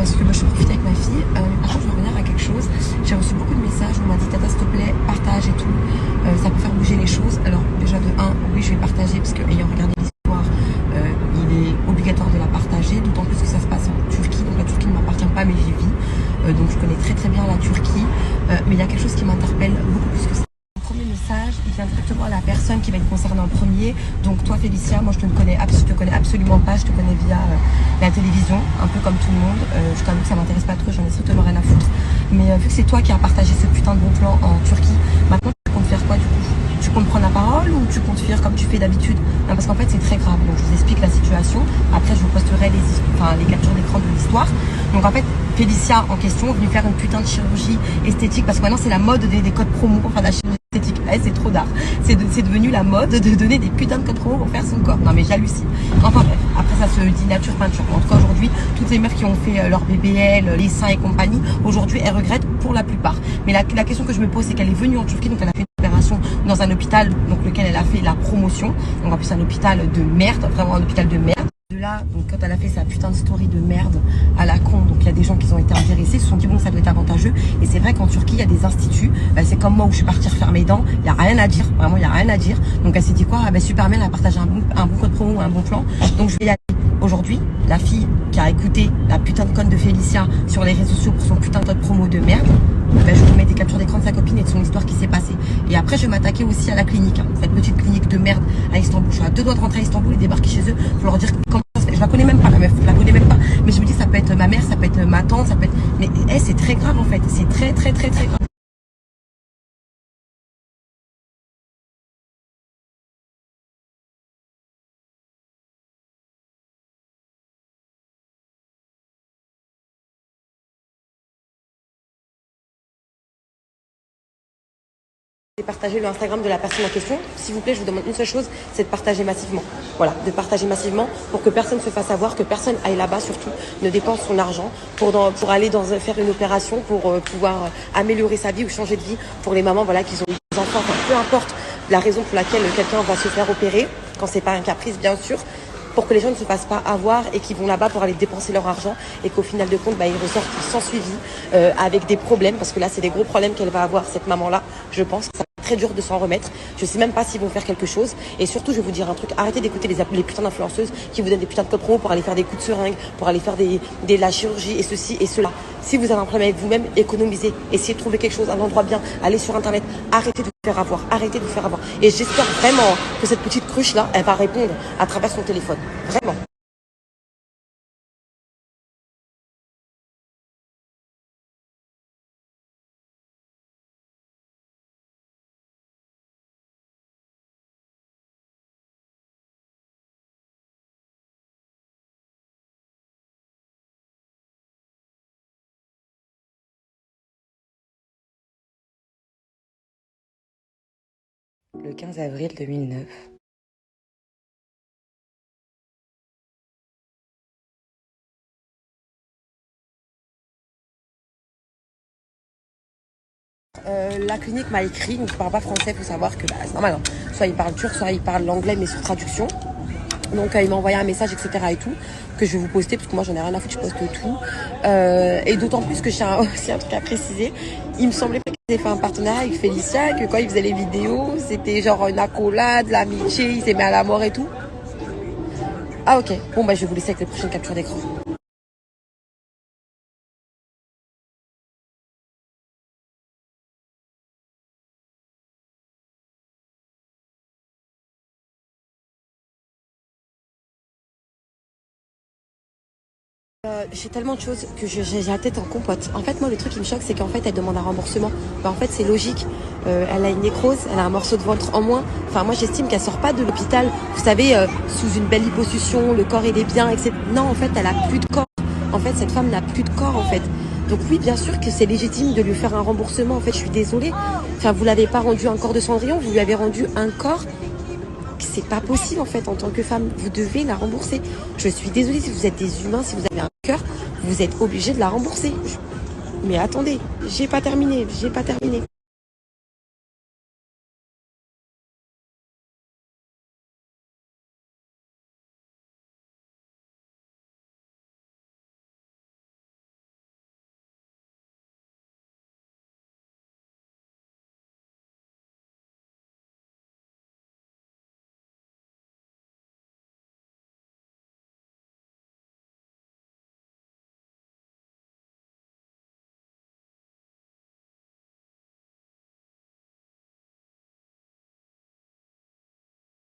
parce que je profite avec ma fille. Mais par contre, je veux revenir à quelque chose. J'ai reçu beaucoup de messages. On m'a dit, Tata, s'il te plaît, partage et tout. Ça peut faire bouger les choses. Alors, déjà, de 1, oui, je vais partager, parce que ayant regardé l'histoire, il est obligatoire de la partager, d'autant plus que ça se passe en Turquie. Donc, la Turquie ne m'appartient pas, mais j'y vis. Donc, je connais très très bien la Turquie. Mais il y a quelque chose qui m'interpelle beaucoup plus que ça. Message, il vient directement à la personne qui va être concernée en premier. Donc toi Félicia, moi je te connais absolument pas, je te connais via la télévision, un peu comme tout le monde. Je t'avoue que ça m'intéresse pas trop, j'en ai strictement rien à foutre. Mais vu que c'est toi qui as partagé ce putain de bon plan en Turquie, maintenant tu comptes faire quoi du coup? Tu comptes prendre la parole ou tu comptes faire comme tu fais d'habitude? Parce qu'en fait c'est très grave, donc je vous explique la situation. Après je vous posterai les captures d'écran de l'histoire. Donc en fait Félicia en question est venue faire une putain de chirurgie esthétique, parce que maintenant c'est la mode des codes promo pour faire de la chirurgie esthétique. C'est trop d'art. C'est devenu la mode de donner des putains de codes promo pour faire son corps. Non mais j'hallucine. Enfin bref, après ça se dit nature peinture. En tout cas aujourd'hui, toutes les mères qui ont fait leur BBL, les seins et compagnie, aujourd'hui elles regrettent pour la plupart. Mais la question que je me pose, c'est qu'elle est venue en Turquie, donc elle a fait une opération dans un hôpital, donc lequel elle a fait la promotion. Donc en plus un hôpital de merde, vraiment un hôpital de merde. De là, donc quand elle a fait sa putain de story de merde à la con, donc il y a des gens qui ont été intéressés, se sont dit bon ça doit être avantageux. Et c'est vrai qu'en Turquie il y a des instituts, c'est comme moi où je suis partie refaire mes dents, il y a rien à dire, vraiment il y a rien à dire. Donc elle s'est dit quoi, Superman elle a partagé un bon code promo, un bon plan, donc je vais y aller. Aujourd'hui, la fille qui a écouté la putain de conne de Félicia sur les réseaux sociaux pour son putain de code promo de merde, je vous mets des captures d'écran de sa copine et de son histoire qui s'est passée. Et après, je vais m'attaquer aussi à la clinique, cette petite clinique de merde à Istanbul. Je suis à 2 doigts de rentrer à Istanbul et débarquer chez eux pour leur dire comment ça se fait. Je la connais même pas, la meuf, je la connais même pas. Mais je me dis, ça peut être ma mère, ça peut être ma tante, ça peut être... Mais c'est très grave en fait, c'est très très très très grave. Et partager le Instagram de la personne en question. S'il vous plaît, je vous demande une seule chose, c'est de partager massivement. Voilà, de partager massivement pour que personne se fasse avoir, que personne aille là-bas surtout, ne dépense son argent pour aller faire une opération, pour pouvoir améliorer sa vie ou changer de vie pour les mamans voilà, qui ont des enfants. Enfin, peu importe la raison pour laquelle quelqu'un va se faire opérer, quand c'est pas un caprice bien sûr, pour que les gens ne se fassent pas avoir et qui vont là-bas pour aller dépenser leur argent et qu'au final de compte, ils ressortent sans suivi, avec des problèmes, parce que là, c'est des gros problèmes qu'elle va avoir, cette maman-là, je pense. Ça va être très dur de s'en remettre. Je sais même pas s'ils vont faire quelque chose. Et surtout, je vais vous dire un truc, arrêtez d'écouter les putains d'influenceuses qui vous donnent des putains de codes promo pour aller faire des coups de seringue, pour aller faire de la chirurgie et ceci et cela. Si vous avez un problème avec vous-même, économisez, essayez de trouver quelque chose, un endroit bien, allez sur internet, arrêtez de vous faire avoir, arrêtez de vous faire avoir. Et j'espère vraiment que cette petite cruche-là, elle va répondre à travers son téléphone. Vraiment. Le 15 avril 2009. La clinique m'a écrit, donc je parle pas français, il faut savoir que c'est normal, hein. Soit il parle turc, soit il parle l'anglais, mais sur traduction. Donc il m'a envoyé un message, etc. et tout, que je vais vous poster, parce que moi j'en ai rien à foutre, je poste tout. Et d'autant plus que j'ai aussi un truc à préciser. Il me semblait pas qu'ils avaient fait un partenariat avec Félicia, que quand ils faisaient les vidéos, c'était genre une accolade, l'amitié, ils s'aimaient à la mort et tout. Ah ok, bon je vais vous laisser avec les prochaines captures d'écran. J'ai tellement de choses que j'ai la tête en compote. En fait, moi, le truc qui me choque, c'est qu'en fait, elle demande un remboursement. En fait, c'est logique. Elle a une nécrose, elle a un morceau de ventre en moins. Enfin, moi, j'estime qu'elle sort pas de l'hôpital, vous savez, sous une belle liposuction, le corps il est bien, etc. Non, en fait, elle a plus de corps. En fait, cette femme n'a plus de corps, en fait. Donc oui, bien sûr que c'est légitime de lui faire un remboursement. En fait, je suis désolée. Enfin, vous l'avez pas rendu un corps de Cendrillon, vous lui avez rendu un corps. C'est pas possible en fait en tant que femme, vous devez la rembourser. Je suis désolée, si vous êtes des humains, si vous avez un cœur, vous êtes obligé de la rembourser. Mais attendez, j'ai pas terminé.